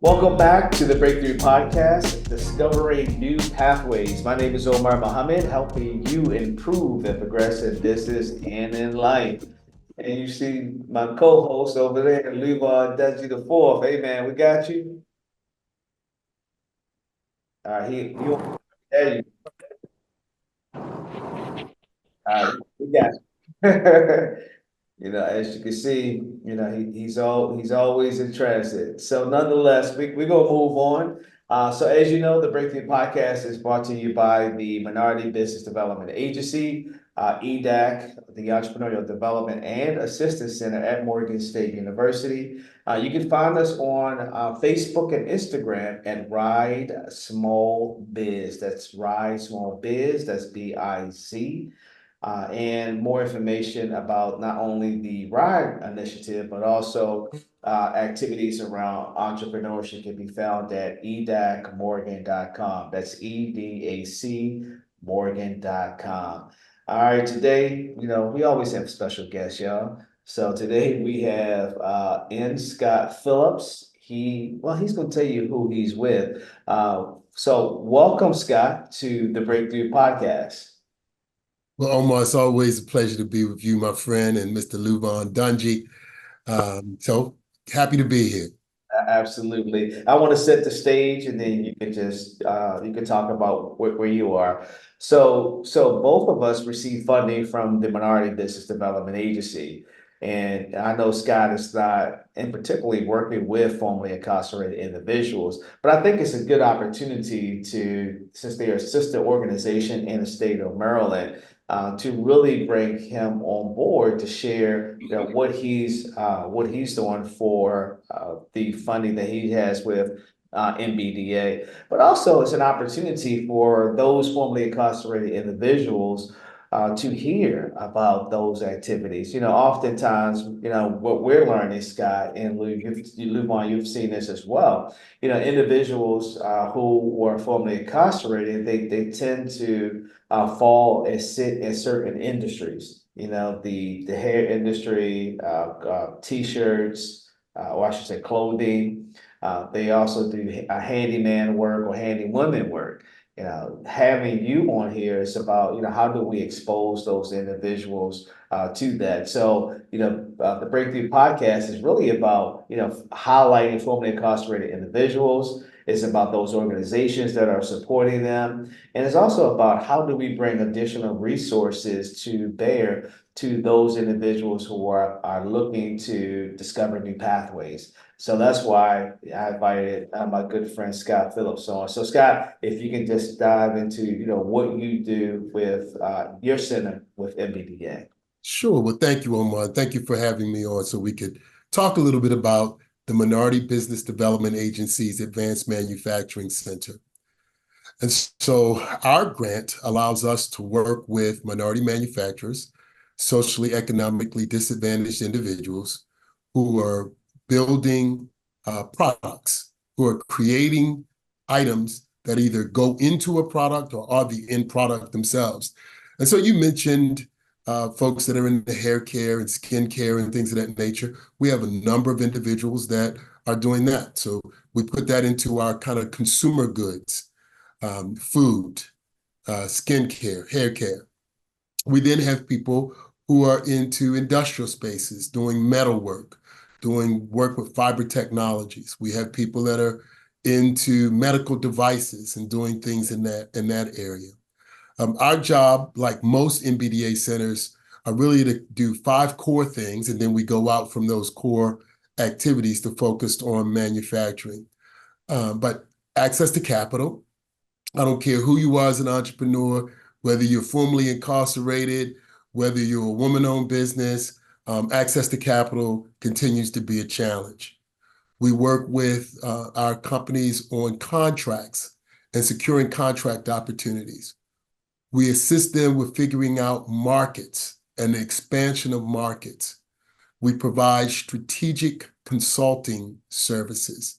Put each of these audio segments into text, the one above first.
Welcome back to the Breakthrough Podcast, discovering new pathways. My name is Omar Mohammed, helping you improve and progress in business and in life. And you see my co-host over there, Levi Desi the Fourth. Hey man, we got you. He there you. We got you. As you can see, he's always in transit. So nonetheless, we're gonna move on. So as you know, the Breakthrough Podcast is brought to you by the Minority Business Development Agency, EDAC, the Entrepreneurial Development and Assistance Center at Morgan State University. You can find us on Facebook and Instagram at Ride Small Biz. That's Ride Small Biz. That's BIZ. And more information about not only the RIDE initiative, but also activities around entrepreneurship can be found at edacmorgan.com. That's EDAC Morgan.com. All right, today, we always have special guests, y'all. So today we have N. Scott Phillips. He's going to tell you who he's with. So welcome, Scott, to the Breakthrough Podcast. Well, Omar, it's always a pleasure to be with you, my friend, and Mr. Luvan Dungy. So happy to be here. Absolutely. I want to set the stage and then you can talk about where you are. So both of us receive funding from the Minority Business Development Agency. And I know Scott is not in particularly working with formerly incarcerated individuals, but I think it's a good opportunity since they're a sister organization in the state of Maryland, to really bring him on board to share, what he's doing for the funding that he has with MBDA. But also, it's an opportunity for those formerly incarcerated individuals to hear about those activities. Oftentimes, what we're learning, Scott and Lou, you've seen this as well. Individuals who were formerly incarcerated, they tend to fall and sit in certain industries. The hair industry, t-shirts, or I should say clothing. They also do handyman work or handywoman work. Having you on here is about, how do we expose those individuals to that? So, the Breakthrough Podcast is really about, highlighting formerly incarcerated individuals. It's about those organizations that are supporting them. And it's also about how do we bring additional resources to bear to those individuals who are looking to discover new pathways. So that's why I invited my good friend Scott Phillips on. So Scott, if you can just dive into, what you do with your center with MBDA. Sure. Well, thank you, Omar. Thank you for having me on so we could talk a little bit about the Minority Business Development Agency's Advanced Manufacturing Center. And so our grant allows us to work with minority manufacturers, socially, economically disadvantaged individuals who are building products, who are creating items that either go into a product or are the end product themselves. And so you mentioned folks that are in the hair care and skin care and things of that nature. We have a number of individuals that are doing that. So we put that into our kind of consumer goods, food, skin care, hair care. We then have people who are into industrial spaces, doing metal work, doing work with fiber technologies. We have people that are into medical devices and doing things in that area. Our job, like most MBDA centers, are really to do 5 core things, and then we go out from those core activities to focus on manufacturing. But access to capital. I don't care who you are as an entrepreneur, whether you're formerly incarcerated, whether you're a woman-owned business, access to capital continues to be a challenge. We work with our companies on contracts and securing contract opportunities. We assist them with figuring out markets and the expansion of markets. We provide strategic consulting services.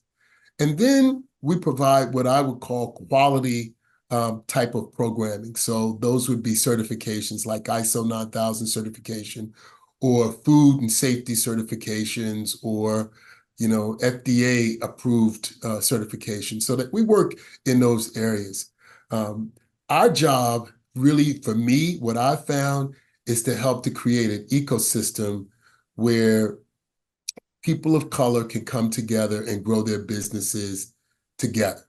And then we provide what I would call quality type of programming. So those would be certifications like ISO 9000 certification, or food and safety certifications, or FDA approved certification, so that we work in those areas. Our job, really, for me, what I found is to help to create an ecosystem where people of color can come together and grow their businesses together,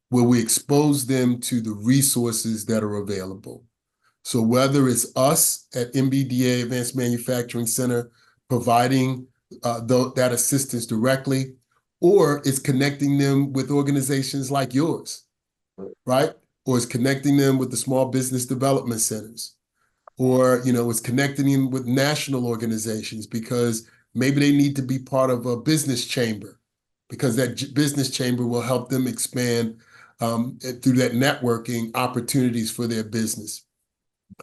where we expose them to the resources that are available. So whether it's us at MBDA Advanced Manufacturing Center providing that assistance directly, or it's connecting them with organizations like yours, right? Or it's connecting them with the small business development centers, or it's connecting them with national organizations because maybe they need to be part of a business chamber, because that business chamber will help them expand through that networking opportunities for their business.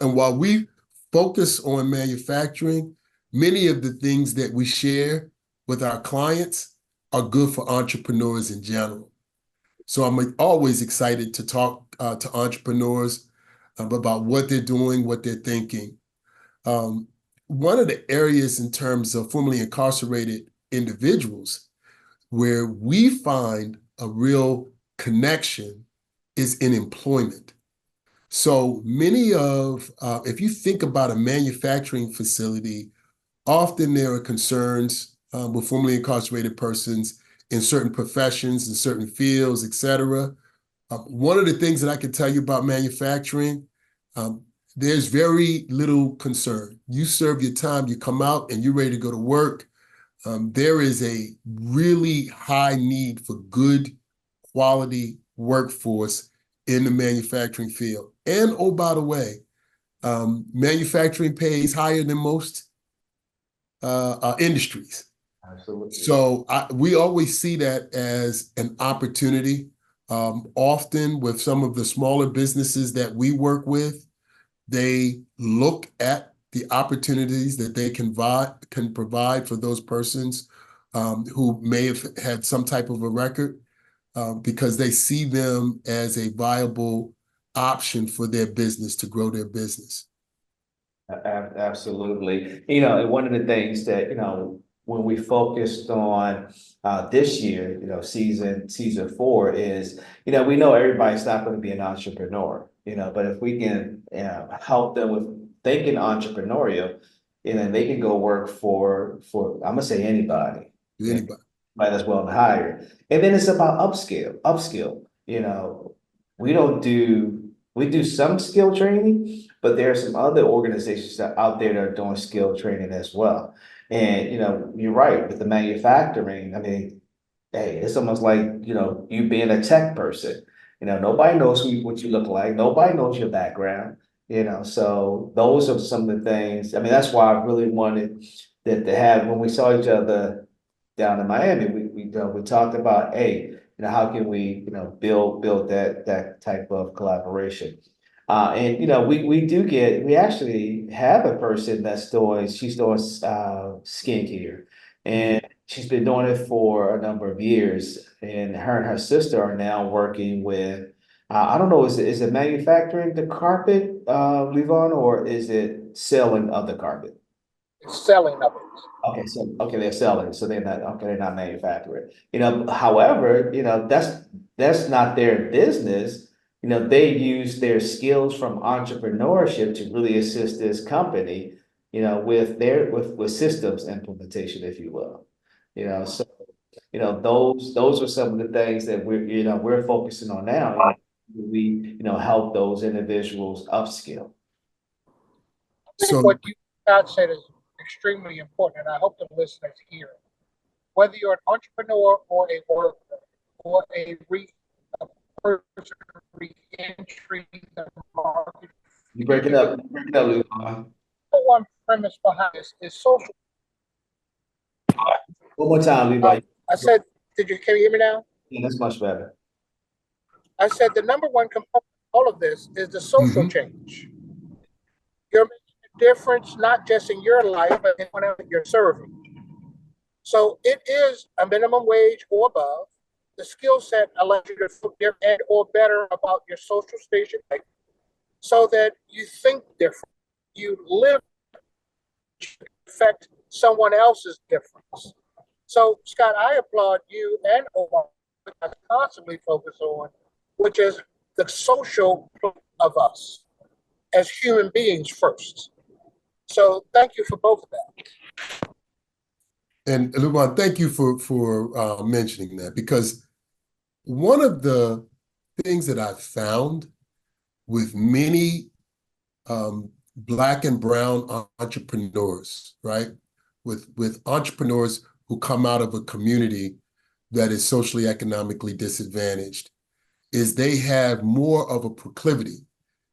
And while we focus on manufacturing, many of the things that we share with our clients are good for entrepreneurs in general. So I'm always excited to talk to entrepreneurs about what they're doing, what they're thinking. One of the areas in terms of formerly incarcerated individuals where we find a real connection is in employment. So many if you think about a manufacturing facility, often there are concerns with formerly incarcerated persons in certain professions, in certain fields, et cetera. One of the things that I can tell you about manufacturing, there's very little concern. You serve your time, you come out, and you're ready to go to work. There is a really high need for good quality workforce in the manufacturing field. And oh, by the way, manufacturing pays higher than most industries. Absolutely. So we always see that as an opportunity. Often with some of the smaller businesses that we work with, they look at the opportunities that they can provide for those persons who may have had some type of a record, because they see them as a viable option for their business to grow their business. Absolutely. And one of the things that, when we focused on this year, season 4 is, we know everybody's not going to be an entrepreneur, but if we can help them with thinking entrepreneurial, they can go work for I'm gonna say anybody. Anybody. Might as well hire. And then it's about upskill. We do some skill training, but there are some other organizations that out there that are doing skill training as well. And you're right, with the manufacturing, I mean, hey, it's almost like, you being a tech person. Nobody knows what you look like, nobody knows your background, so those are some of the things. I mean, that's why I really wanted that to have when we saw each other down in Miami, we talked about, hey, how can we, build that type of collaboration. And we actually have a person she's doing skincare, and she's been doing it for a number of years. And her sister are now working with, I don't know, is it manufacturing the carpet, Levon, or is it selling of the carpet? It's selling of it. Okay, they're selling, so they're not manufacturing. However, that's not their business. They use their skills from entrepreneurship to really assist this company, with systems implementation, if you will. So those are some of the things that we're focusing on now. We help those individuals upskill. I think what you said is extremely important, and I hope the listeners hear it. Whether you're an entrepreneur or a worker or a person re-entering the market, You break it up, Levon. one premise behind this is social. One more time, Levi. I said, can you hear me now? Yeah, that's much better. I said the number one component of all of this is the social change. You're making a difference not just in your life, but in whatever you're serving. So it is a minimum wage or above. The skill set allows you to feel different and or better about your social station, so that you think different, you live, affect someone else's difference. So, Scott, I applaud you and Omar, which I constantly focus on, which is the social of us as human beings first. So, thank you for both of that. And Luban, thank you for mentioning that, because one of the things that I've found with many Black and brown entrepreneurs, right? With entrepreneurs who come out of a community that is socially economically disadvantaged, is they have more of a proclivity.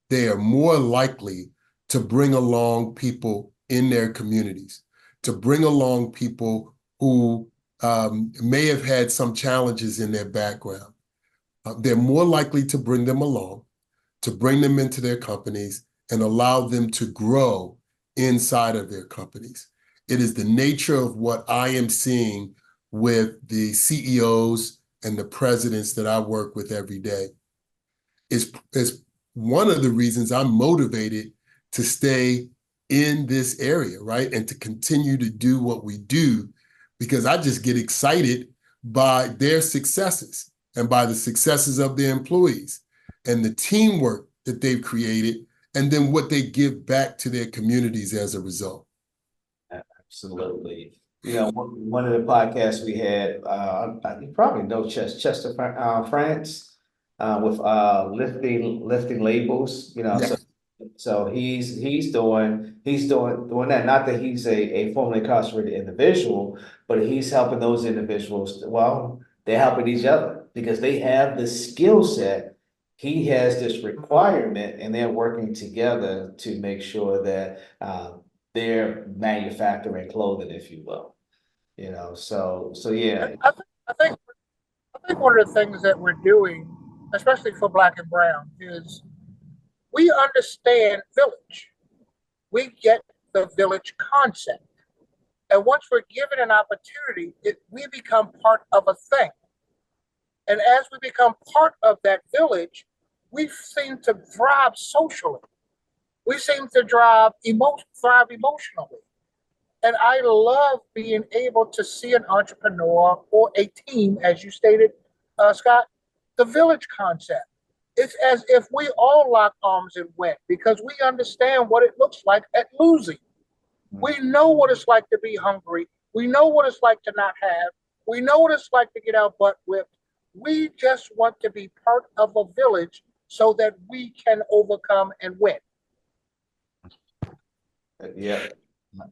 They are more likely to bring along people in their communities, to bring along people who may have had some challenges in their background. They're more likely to bring them along, to bring them into their companies and allow them to grow inside of their companies. It is the nature of what I am seeing with the CEOs and the presidents that I work with every day. Is one of the reasons I'm motivated to stay in this area, right? And to continue to do what we do, because I just get excited by their successes and by the successes of their employees and the teamwork that they've created, and then what they give back to their communities as a result. Absolutely. You know, one of the podcasts we had, you probably know Chester France, with lifting labels. You know, Yes. so he's doing that. Not that he's a formerly incarcerated individual, but he's helping those individuals. Well, they're helping each other because they have the skill set. He has this requirement, and they're working together to make sure that they're manufacturing clothing, if you will. You know, so yeah. I think one of the things that we're doing, especially for Black and Brown, is we understand village. We get the village concept. And once we're given an opportunity, we become part of a thing. And as we become part of that village, we seem to thrive socially. We seem to thrive emotionally. And I love being able to see an entrepreneur or a team, as you stated, Scott, the village concept. It's as if we all lock arms and went because we understand what it looks like at losing. We know what it's like to be hungry. We know what it's like to not have. We know what it's like to get our butt whipped. We just want to be part of a village so that we can overcome and win. Yeah,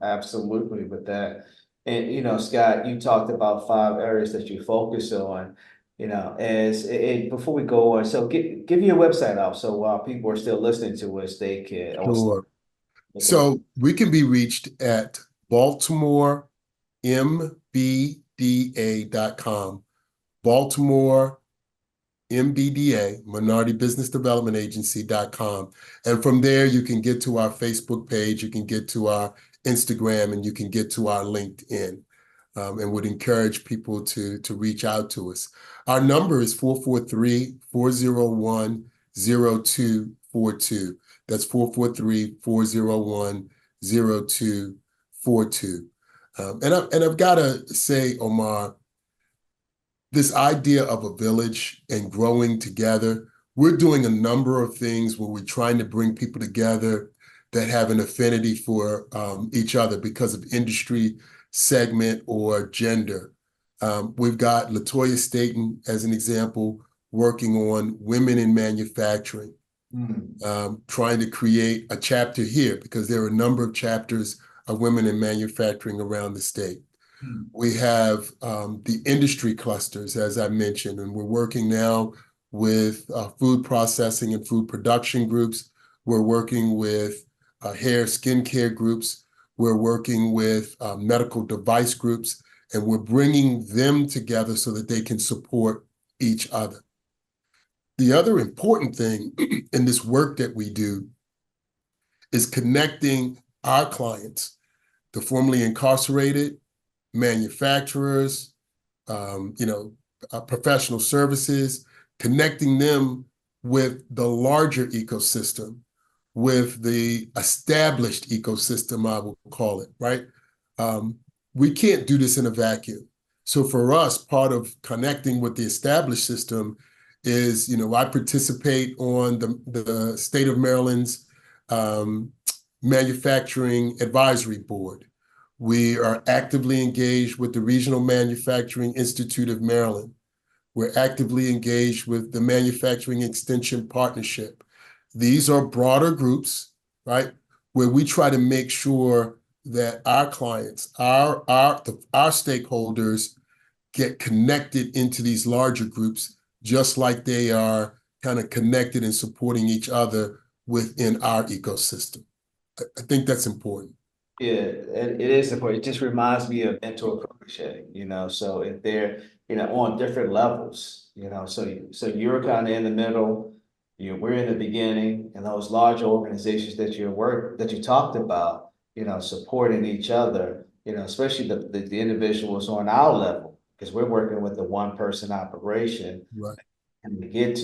absolutely with that. And you know, Scott, you talked about 5 areas that you focus on. You know, before we go on, so give your website out so while people are still listening to us, they can also Sure. look it up. So we can be reached at BaltimoreMBDA.com. Baltimore MBDA, Minority Business Development Agency.com. And from there, you can get to our Facebook page, you can get to our Instagram, and you can get to our LinkedIn. And would encourage people to reach out to us. Our number is 443-401-0242. That's 443-401-0242. And I've got to say, Omar, this idea of a village and growing together, we're doing a number of things where we're trying to bring people together that have an affinity for each other because of industry, segment, or gender. We've got Latoya Staten, as an example, working on women in manufacturing, trying to create a chapter here because there are a number of chapters of women in manufacturing around the state. We have the industry clusters, as I mentioned, and we're working now with food processing and food production groups. We're working with hair, skincare groups. We're working with medical device groups, and we're bringing them together so that they can support each other. The other important thing in this work that we do is connecting our clients, the formerly incarcerated, manufacturers, professional services, connecting them with the larger ecosystem, with the established ecosystem, I will call it, right? We can't do this in a vacuum. So for us, part of connecting with the established system is, I participate on the state of Maryland's manufacturing advisory board. We are actively engaged with the Regional Manufacturing Institute of Maryland. We're actively engaged with the Manufacturing Extension Partnership. These are broader groups, right, where we try to make sure that our clients, our stakeholders get connected into these larger groups, just like they are kind of connected and supporting each other within our ecosystem. I think that's important. Yeah, it is important. It just reminds me of mentor protege, so if they're, on different levels, so you're kind of in the middle, we're in the beginning, and those larger organizations that you talked about, supporting each other, especially the individuals on our level, because we're working with the one person operation. Right. And to get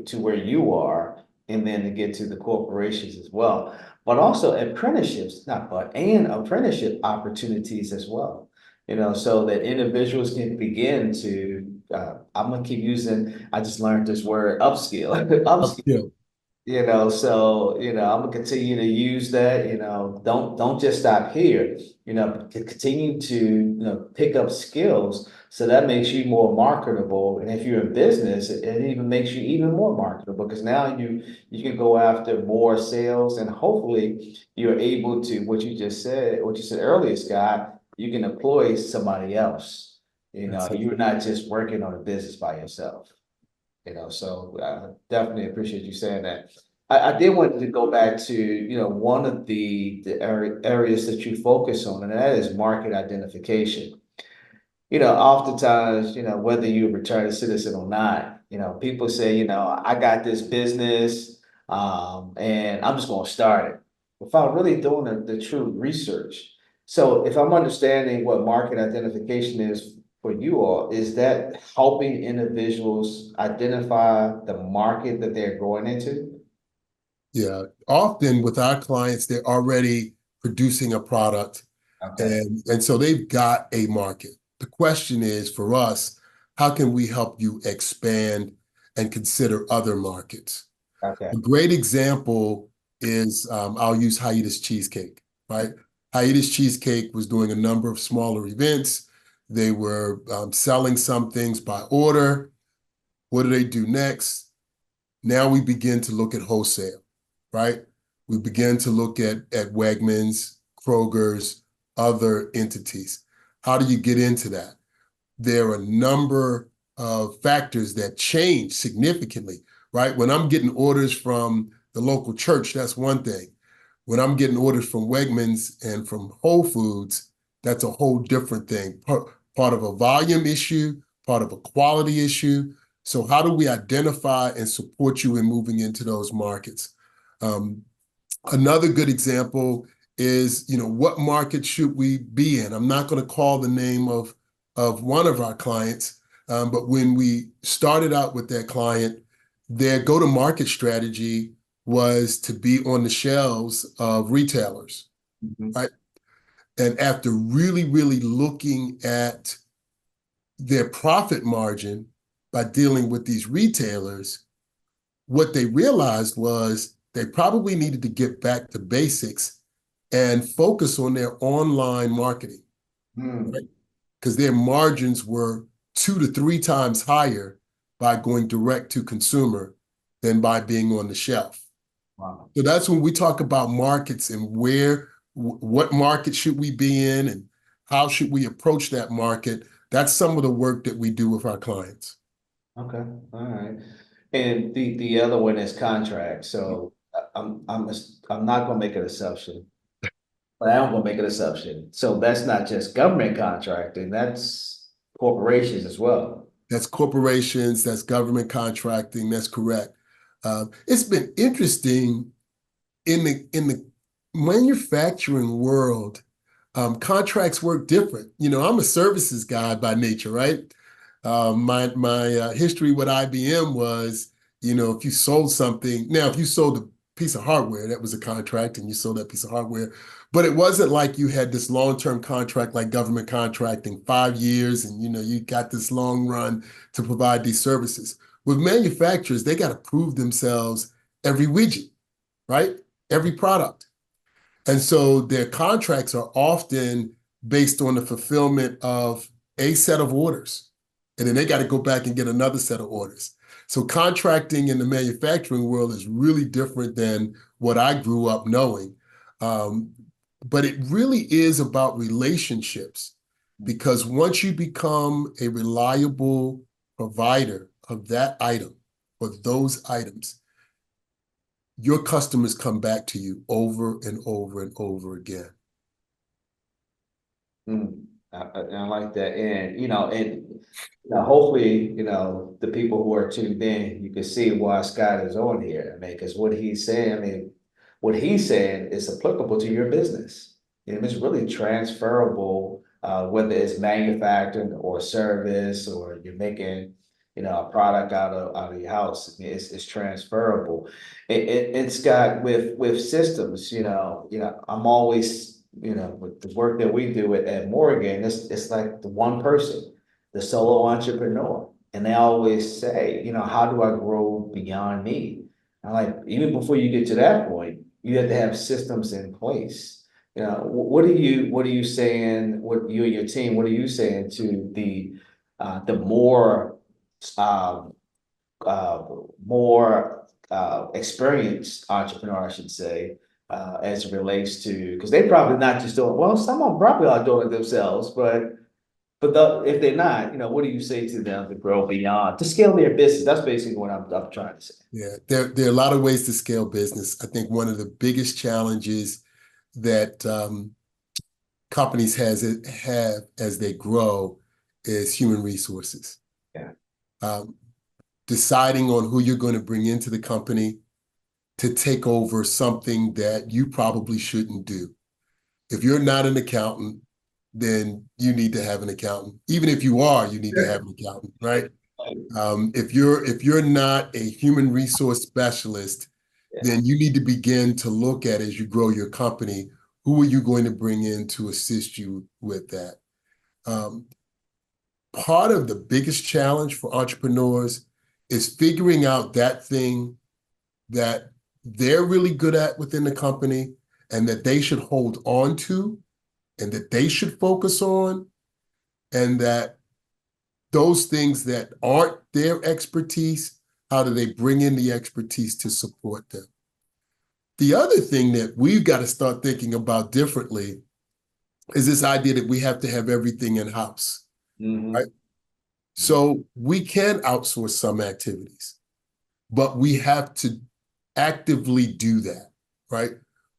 to where you are, and then to get to the corporations as well. But also apprenticeships, and apprenticeship opportunities as well. So that individuals can begin to, I'm gonna keep using, I just learned this word, upskill, upskill. Yeah. So, I'm gonna continue to use that, don't just stop here, to continue to, pick up skills. So that makes you more marketable. And if you're in business, it even makes you even more marketable, because now you can go after more sales, and hopefully you're able to, what you said earlier, Scott, you can employ somebody else. You're not just working on a business by yourself. So definitely appreciate you saying that. I did want to go back to, one of the areas that you focus on, and that is market identification. Oftentimes, whether you're a returned citizen or not, people say, I got this business, and I'm just going to start it without really doing the true research. So if I'm understanding what market identification is for you all, is that helping individuals identify the market that they're going into? Yeah. Often with our clients, they're already producing a product, Okay, and so they've got a market. The question is for us, how can we help you expand and consider other markets? okay. A great example is I'll use Hiatus Cheesecake, right? Hiatus Cheesecake was doing a number of smaller events. They were selling some things by order. What do they do next? Now we begin to look at wholesale, right? We begin to look at Wegmans, Kroger's, other entities. How do you get into that? There are a number of factors that change significantly, right? When I'm getting orders from the local church, that's one thing. When I'm getting orders from Wegmans and from Whole Foods, that's a whole different thing. Part of a volume issue, part of a quality issue. So how do we identify and support you in moving into those markets? Another good example is, what market should we be in? I'm not going to call the name of one of our clients, but when we started out with that client, their go-to-market strategy was to be on the shelves of retailers, right? And after really, really looking at their profit margin by dealing with these retailers, what they realized was they probably needed to get back to basics and focus on their online marketing, right? Because their margins were 2 to 3 times higher by going direct to consumer than by being on the shelf. Wow. So that's when we talk about markets and what market should we be in and how should we approach that market. That's some of the work that we do with our clients. Okay, all right. And the other one is contract. So I'm not gonna make an assumption, but I am gonna make an assumption. So that's not just government contracting, that's corporations as well. That's corporations, that's government contracting, that's correct. It's been interesting in the manufacturing world. Contracts work different. I'm a services guy by nature, right? My history with IBM was, if you sold something, now if you sold piece of hardware. That was a contract and you sold that piece of hardware. But it wasn't like you had this long-term contract like government contracting, 5 years, and you got this long run to provide these services. With manufacturers, they got to prove themselves every widget, right? Every product. And so their contracts are often based on the fulfillment of a set of orders. And then they got to go back and get another set of orders. So contracting in the manufacturing world is really different than what I grew up knowing. But it really is about relationships, because once you become a reliable provider of that item or those items, your customers come back to you over and over and over again. I like that. And hopefully, the people who are tuned in, you can see why Scott is on here. I mean, because what he's saying, what he's saying is applicable to your business. It's really transferable, whether it's manufacturing or service, or you're making, a product out of your house. It's transferable. And Scott, with systems, I'm always, with the work that we do at Morgan, it's like the one person, the solo entrepreneur. And they always say, how do I grow beyond me? I'm like, even before you get to that point, you have to have systems in place. What are you saying? What you and your team, what are you saying to the more experienced entrepreneur, I should say, as it relates to, because they probably not just doing, well, some of them probably are doing it themselves, but if they're not, what do you say to them to grow beyond, to scale their business? That's basically what I'm trying to say. Yeah, there are a lot of ways to scale business. I think one of the biggest challenges that companies have as they grow is human resources. Yeah. Deciding on who you're going to bring into the company to take over something that you probably shouldn't do. If you're not an accountant, then you need to have an accountant. Even if you are, you need to have an accountant, right? If you're not a human resource specialist, then you need to begin to look at, as you grow your company, who are you going to bring in to assist you with that? Part of the biggest challenge for entrepreneurs is figuring out that thing that they're really good at within the company and that they should hold on to and that they should focus on, and that those things that aren't their expertise, how do they bring in the expertise to support them? The other thing that we've got to start thinking about differently is this idea that we have to have everything in-house, right? So we can outsource some activities, but we have to actively do that, right?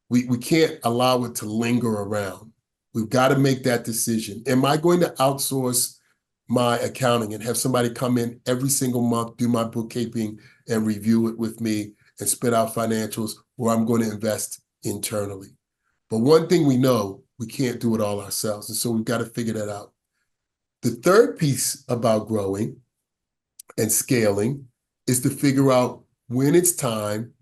We can't allow it to linger around. We've got to make that decision. Am I going to outsource my accounting and have somebody come in every single month, do my bookkeeping and review it with me and spit out financials, or I'm going to invest internally? But one thing we know, we can't do it all ourselves. And so we've got to figure that out. The third piece about growing and scaling is to figure out when it's time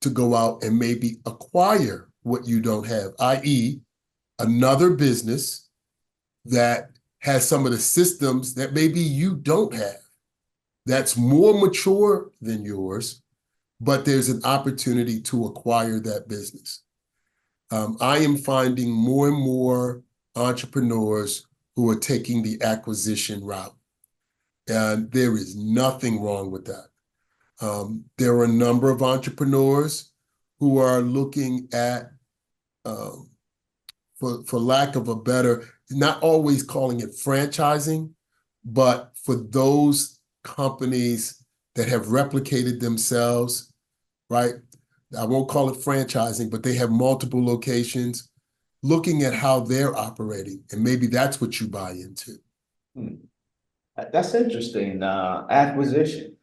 to go out and maybe acquire what you don't have, i.e., another business that has some of the systems that maybe you don't have, that's more mature than yours, but there's an opportunity to acquire that business. I am finding more and more entrepreneurs who are taking the acquisition route, and there is nothing wrong with that. There are a number of entrepreneurs who are looking at, for lack of a better, not always calling it franchising, but for those companies that have replicated themselves, right? I won't call it franchising, but they have multiple locations, looking at how they're operating, and maybe that's what you buy into. That's interesting. Acquisition.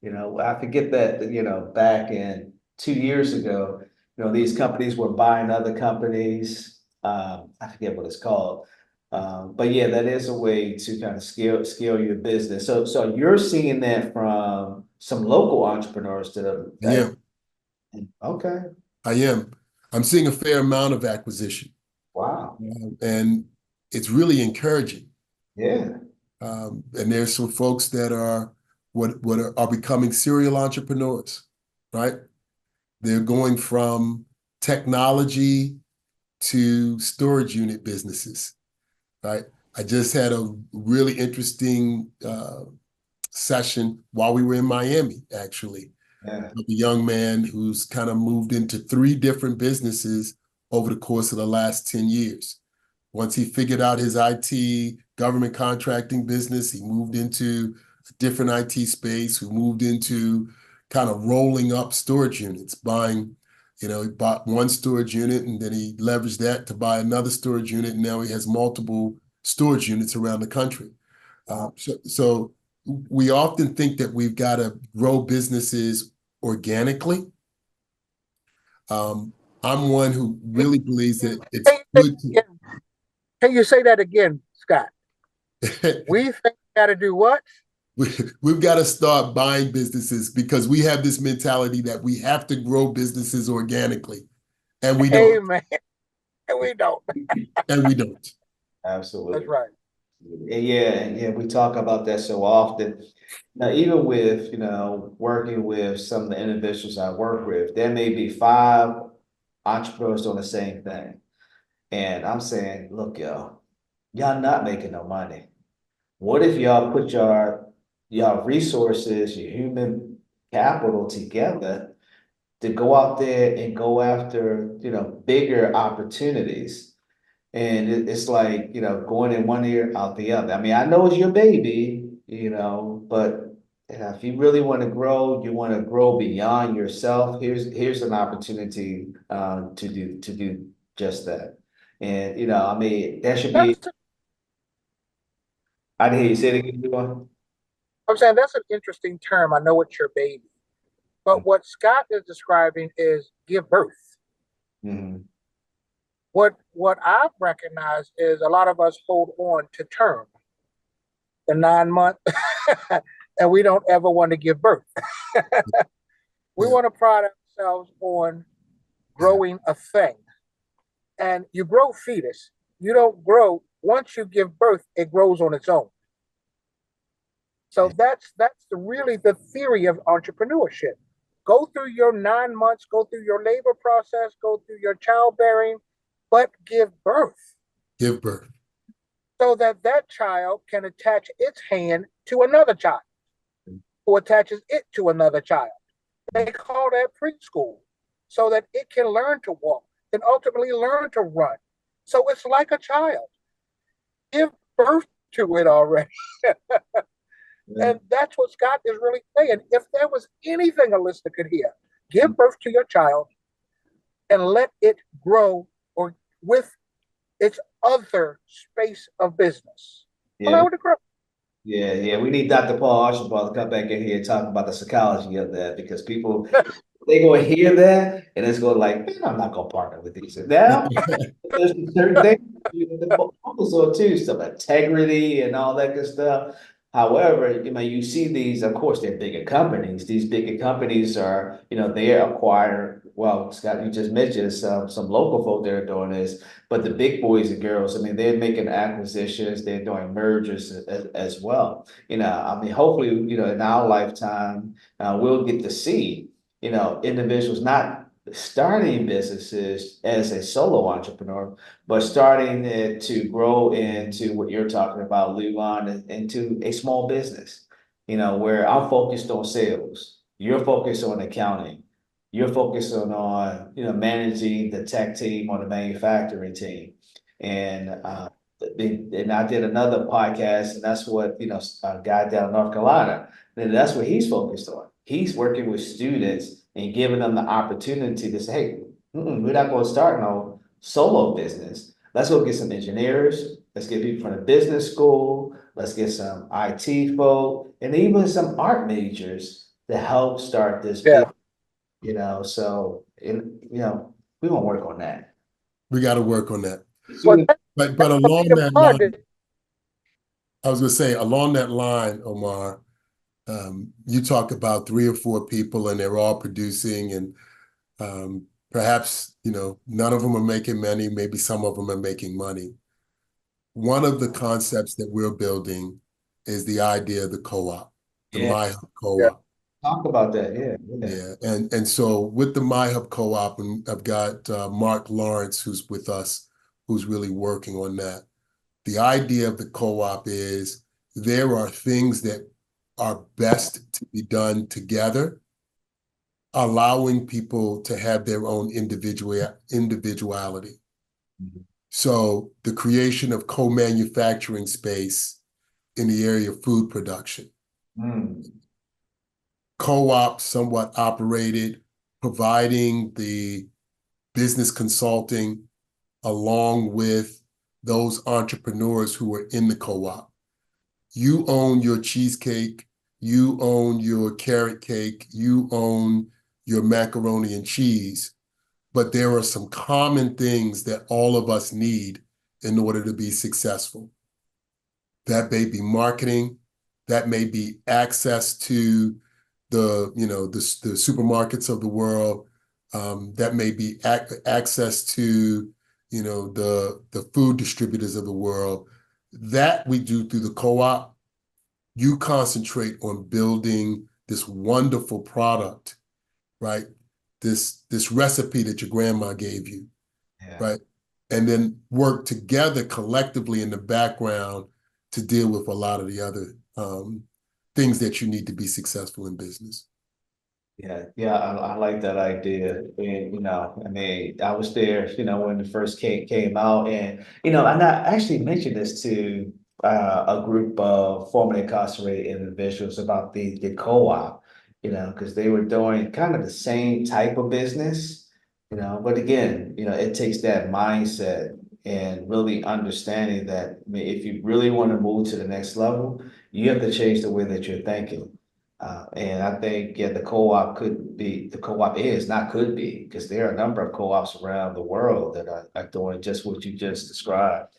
I forget that, back in 2 years ago, these companies were buying other companies. I forget what it's called. But yeah, that is a way to kind of scale your business. So you're seeing that from some local entrepreneurs to Yeah. Okay. I am. I'm seeing a fair amount of acquisition, Wow. and it's really encouraging. Yeah. And there's some folks that are are becoming serial entrepreneurs, right? They're going from technology to storage unit businesses, right? I just had a really interesting session while we were in Miami, actually, Yeah. with a young man who's kind of moved into 3 different businesses over the course of the last 10 years. Once he figured out his IT government contracting business, he moved into a different IT space, who moved into kind of rolling up storage units, buying, he bought one storage unit and then he leveraged that to buy another storage unit. And now he has multiple storage units around the country. So we often think that we've got to grow businesses organically. I'm one who really believes that it's good to. Can you say that again, Scott? We think we got to do what? We've got to start buying businesses because we have this mentality that we have to grow businesses organically, and we don't. Amen. And we don't. And we don't. Absolutely. That's right. Yeah, we talk about that so often. Now, even with, working with some of the individuals I work with, there may be 5 entrepreneurs doing the same thing. And I'm saying, look, y'all not making no money. What if y'all put y'all resources, your human capital together to go out there and go after, bigger opportunities? And it's like, going in one ear, out the other. I mean, I know it's your baby, but if you really want to grow, you want to grow beyond yourself. Here's an opportunity to do just that. And I mean, that should be. That's, I didn't hear you say it again. Johan. I'm saying that's an interesting term. I know it's your baby. But what Scott is describing is give birth. Mm-hmm. What I've recognized is a lot of us hold on to term, the 9 month, and we don't ever want to give birth. We Yeah. want to pride ourselves on growing a thing. And you grow fetus. You don't grow once you give birth, it grows on its own. So that's really the theory of entrepreneurship. Go through your 9 months, go through your labor process, go through your childbearing, but give birth Give birth. so that that child can attach its hand to another child who attaches it to another child. They call that preschool so that it can learn to walk and ultimately learn to run. So it's like a child. Give birth to it already. Yeah. And that's what Scott is really saying. If there was anything a listener could hear, give birth to your child and let it grow or with its other space of business. Yeah, Allow it to grow. yeah. We need Dr. Paul Archibald to come back in here and talk about the psychology of that because people they gonna hear that and it's going like, man, I'm not gonna partner with these. Now there's certain things you focus on too, stuff like integrity and all that good stuff. However, you see these, of course, they're bigger companies. These bigger companies are, they acquire, well, Scott, you just mentioned some local folk that are doing this, but the big boys and girls, I mean, they're making acquisitions, they're doing mergers as well. I mean, hopefully, in our lifetime, we'll get to see, individuals not starting businesses as a solo entrepreneur, but starting it to grow into what you're talking about, Levon, into a small business, where I'm focused on sales, you're focused on accounting, you're focused on, managing the tech team or the manufacturing team. And and I did another podcast, and that's what, a guy down in North Carolina, and that's what he's focused on. He's working with students and giving them the opportunity to say, hey, we're not going to start no solo business. Let's go get some engineers. Let's get people from the business school. Let's get some IT folk and even some art majors to help start this Yeah. business. So we won't work on that. We got to work on that. Well, But along that line, I was going to say, along that line, Omar, you talk about 3 or 4 people and they're all producing and Perhaps, none of them are making money, maybe some of them are making money. One of the concepts that we're building is the idea of the co-op, the Yeah. MyHub Yeah. co-op. Talk about that. Yeah. Yeah, and so with the MyHub co-op, and I've got Mark Lawrence who's with us, who's really working on that. The idea of the co-op is there are things that are best to be done together, allowing people to have their own individuality. Mhm. So the creation of co-manufacturing space in the area of food production. Mm. Co-op, somewhat operated, providing the business consulting along with those entrepreneurs who are in the co-op. You own your cheesecake, you own your carrot cake, you own your macaroni and cheese, but there are some common things that all of us need in order to be successful. That may be marketing, that may be access to the supermarkets of the world, that may be access to the food distributors of the world. That we do through the co-op. You concentrate on building this wonderful product, right? This recipe that your grandma gave you, Yeah. right? And then work together collectively in the background to deal with a lot of the other things that you need to be successful in business. Yeah, I like that idea. And, I mean, I was there, when the first came out and, and I actually mentioned this to a group of formerly incarcerated individuals about the co-op, because they were doing kind of the same type of business, but again, it takes that mindset and really understanding that, I mean, if you really want to move to the next level, you have to change the way that you're thinking. And I think, yeah, the co-op is, not could be, because there are a number of co-ops around the world that are doing just what you just described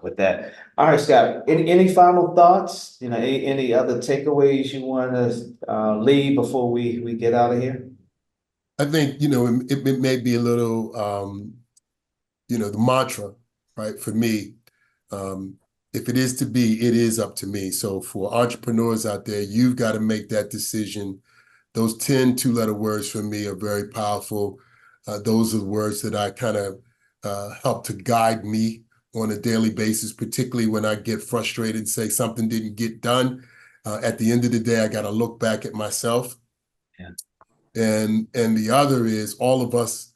with that. All right, Scott, any final thoughts? Any other takeaways you want to leave before we get out of here? I think, it may be a little, the mantra, right? For me, if it is to be, it is up to me. So for entrepreneurs out there, you've got to make that decision. Those 10 two-letter words for me are very powerful. Those are the words that I kind of help to guide me on a daily basis, particularly when I get frustrated and say something didn't get done. At the end of the day, I got to look back at myself. Yeah. And the other is all of us,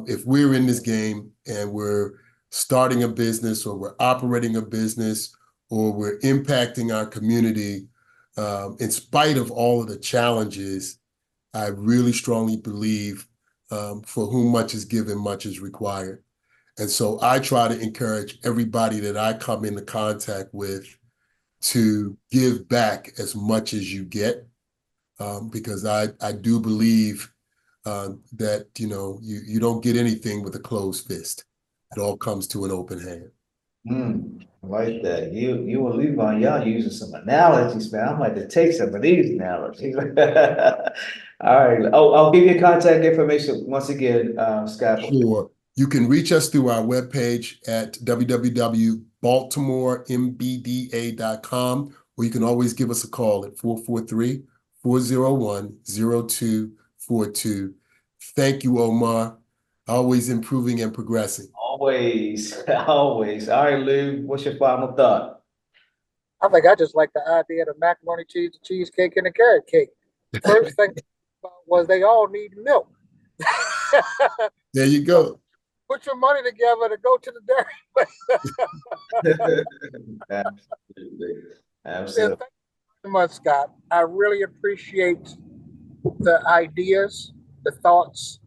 if we're in this game and we're starting a business or we're operating a business or we're impacting our community, in spite of all of the challenges, I really strongly believe for whom much is given, much is required. And so I try to encourage everybody that I come into contact with to give back as much as you get, because I do believe that you don't get anything with a closed fist. It all comes to an open hand. I like that. You and Levon, y'all using some analogies, man. I'm like to take some of these analogies. All right. Oh, I'll give you contact information once again, Scott. Sure. You can reach us through our webpage at www.baltimorembda.com, or you can always give us a call at 443-401-0242. Thank you, Omar. Always improving and progressing. Always, always. All right, Lou, what's your final thought? I think I just like the idea of the macaroni cheese, the cheesecake, and the carrot cake. First thing was they all need milk. There you So go. put your money together to go to the dairy. Absolutely. Yeah, Absolutely. thank you so much, Scott. I really appreciate the ideas, the thoughts,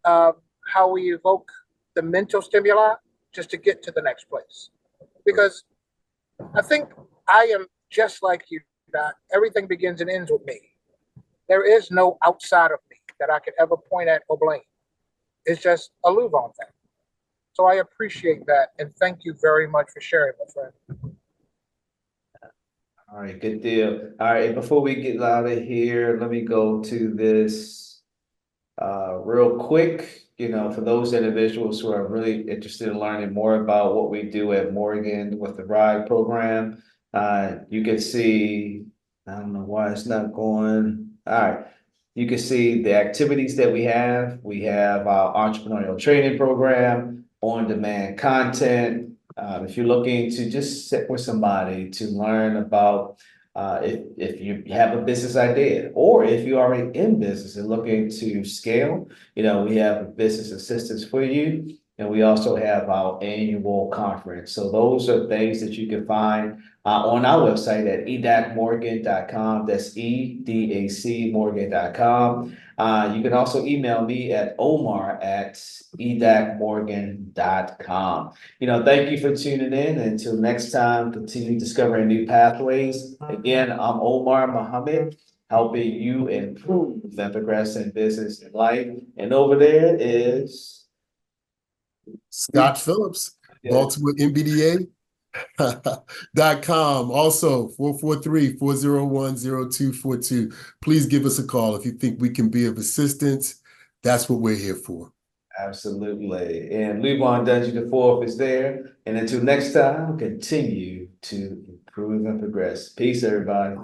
how we evoke the mental stimuli just to get to the next place. Because I think I am just like you, Doc. Everything begins and ends with me. There is no outside of me that I could ever point at or blame. It's just a Luvon thing. So I appreciate that. And thank you very much for sharing, my friend. All right, good deal. All right, before we get out of here, let me go to this real quick, for those individuals who are really interested in learning more about what we do at Morgan with the RIDE program, you can see, I don't know why it's not going. All right. You can see the activities that we have. We have our entrepreneurial training program, on-demand content. If you're looking to just sit with somebody to learn about if you have a business idea, or if you're already in business and looking to scale, we have business assistance for you. And we also have our annual conference. So those are things that you can find on our website at edacmorgan.com. That's EDACmorgan.com. You can also email me at omar@edacmorgan.com. Thank you for tuning in. Until next time, continue discovering new pathways. Again, I'm Omar Muhammad, helping you improve and progress in business and life. And over there is Scott Phillips, Yeah. Baltimore MBDA.com. Also, 443-401-0242. Please give us a call if you think we can be of assistance. That's what we're here for. Absolutely. And Levon Dungy the fourth is there. And until next time, continue to improve and progress. Peace, everybody.